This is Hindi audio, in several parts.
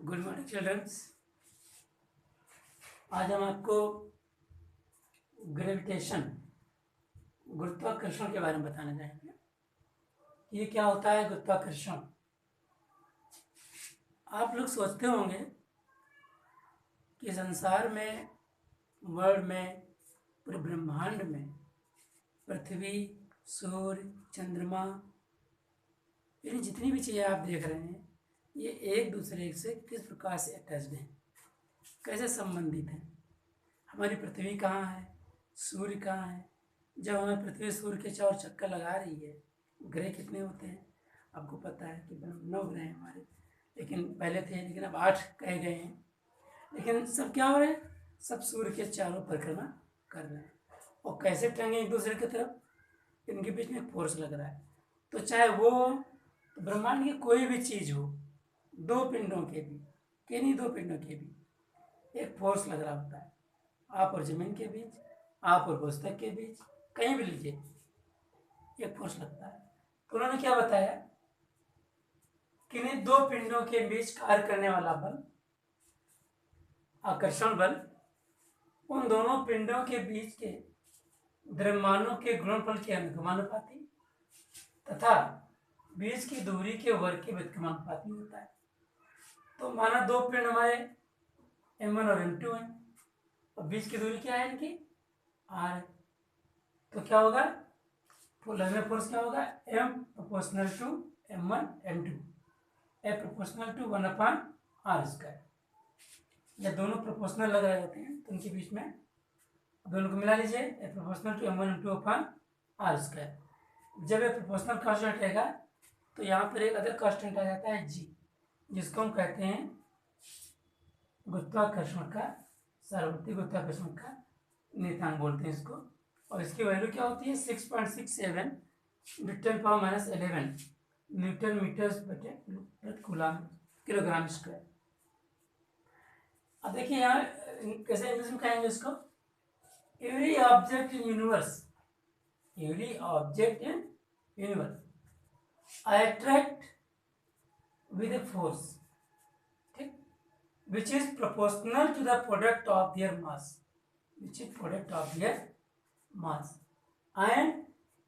Good morning children's. आज हम आपको ग्रेविटेशन गुरुत्वाकर्षण के बारे में बताने जाएंगे। ये क्या होता है गुरुत्वाकर्षण? आप लोग सोचते होंगे कि संसार में, वर्ल्ड में, पूरे ब्रह्मांड में पृथ्वी, सूर्य, चंद्रमा, यानी जितनी भी चीज़ें आप देख रहे हैं ये एक दूसरे से किस प्रकार से अटैच्ड हैं, कैसे संबंधित हैं। हमारी पृथ्वी कहाँ है, सूर्य कहाँ है। जब हमें पृथ्वी सूर्य के चारों चक्कर लगा रही है, ग्रह कितने होते हैं आपको पता है कि 9 ग्रह हैं हमारे, लेकिन पहले थे, लेकिन अब 8 कहे गए हैं। लेकिन सब क्या हो रहे हैं, सब सूर्य के चारों परिक्रमा कर रहे हैं। और कैसे टंगे एक दूसरे की तरफ, इनके बीच में फोर्स लग रहा है। तो चाहे वो ब्रह्मांड की कोई भी चीज़ हो, दो पिंडों के भी, किन्हीं दो पिंडों के भी एक फोर्स लग रहा होता है। आप और जमीन के बीच, आप और पुस्तक के बीच, कहीं भी लीजिए एक फोर्स लगता है। तो उन्होंने क्या बताया, किन्हीं दो पिंडों के बीच कार्य करने वाला बल, आकर्षण बल, उन दोनों पिंडों के बीच के द्रव्यमानों के गुणनफल के अनुगमानुपाती तथा बीच की दूरी के वर्ग के व्युत्क्रमानुपाती होता है। तो माना दो पिंड हमारे M1 और M2 हैं, और बीच की दूरी क्या है इनकी, R है। तो क्या होगा, लगने फोर्स क्या होगा, M proportional to M1 M2, F proportional to 1/r²। जब दोनों प्रोपोर्शनल लग रहे होते हैं तो उनके बीच में दोनों को मिला लीजिए, F proportional to M1 M2/r²। जब ये प्रोपोर्शनल कांस्टेंट रहेगा तो यहाँ पर एक अदर कांस्टेंट आ जाता है G, जिसको हम कहते हैं गुरुत्वाकर्षण का, सार्वभौमिक गुरुत्वाकर्षण का नियतांक बोलते हैं इसको। और इसकी वैल्यू क्या होती है, 6.67 × 10⁻11 न्यूटन मीटर्स प्रति कूलम किलोग्राम स्क्वायर। अब देखिए यहाँ कैसे इंग्लिश में कहेंगे इसको, every object in universe, every object in universe attract with a force, ठीक, which is proportional to the product of their mass, which is product of their mass and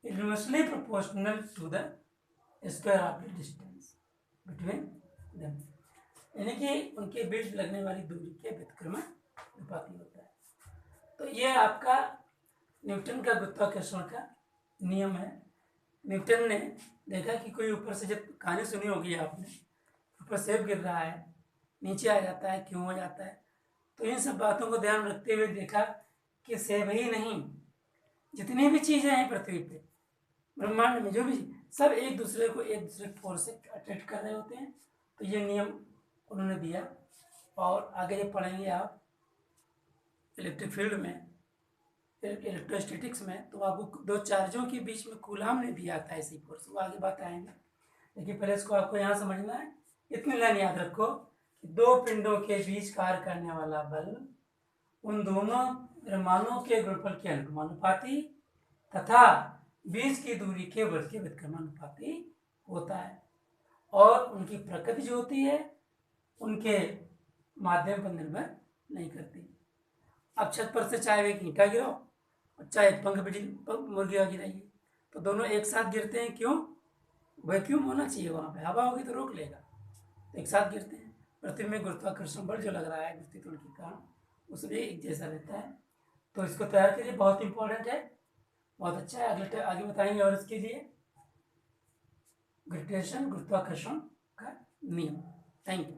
inversely proportional to the square of the distance between them, यानी कि उनके बीच लगने वाली दूरी के व्युत्क्रमानुपाती होता है। तो ये आपका न्यूटन का गुरुत्वाकर्षण का नियम है। न्यूटन ने देखा कि कोई ऊपर से, जब कहानी सुनी होगी आपने, ऊपर सेब गिर रहा है, नीचे आ जाता है, क्यों हो जाता है। तो इन सब बातों को ध्यान रखते हुए देखा कि सेब ही नहीं, जितनी भी चीज़ें हैं पृथ्वी पे, ब्रह्मांड में जो भी, सब एक दूसरे को एक दूसरे फोर्स से अट्रैक्ट कर रहे होते हैं। तो ये नियम उन्होंने दिया, और आगे जब पढ़ेंगे आप इलेक्ट्रिक फील्ड में, इलेक्ट्रोस्टैटिक्स में, तो आपको दो चार्जों के बीच में कूलम ने दिया था ऐसी फोर्स, वो आगे बात आएंगे। लेकिन पहले इसको आपको यहाँ समझना है। इतनी लाइन याद रखो कि दो पिंडों के बीच कार्य करने वाला बल उन दोनों द्रव्यमानों के गुणनफल के अनुगमानुपाती तथा बीच की दूरी के वर्ग के व्युत्क्रमानुपाती होता है, और उनकी प्रकृति जो होती है उनके माध्यम पर निर्भर नहीं करती। अब छत पर से चाहे एक ईंटा गिराओ और चाहे पंख बिजली मुर्गिया गिराइए, तो दोनों एक साथ गिरते हैं। क्यों? वैक्यूम होना चाहिए वहाँ पे, हवा होगी तो रोक लेगा, तो एक साथ गिरते हैं। पृथ्वी में गुरुत्वाकर्षण बल जो लग रहा है गुरुत्वाकर्षण के कारण, उसमें एक जैसा रहता है। तो इसको तैयार करिए, बहुत इंपॉर्टेंट है, बहुत अच्छा है। अगले आगे बताएंगे। और इसके लिए ग्रेविटेशन गुरुत्वाकर्षण का नियम। Thank you.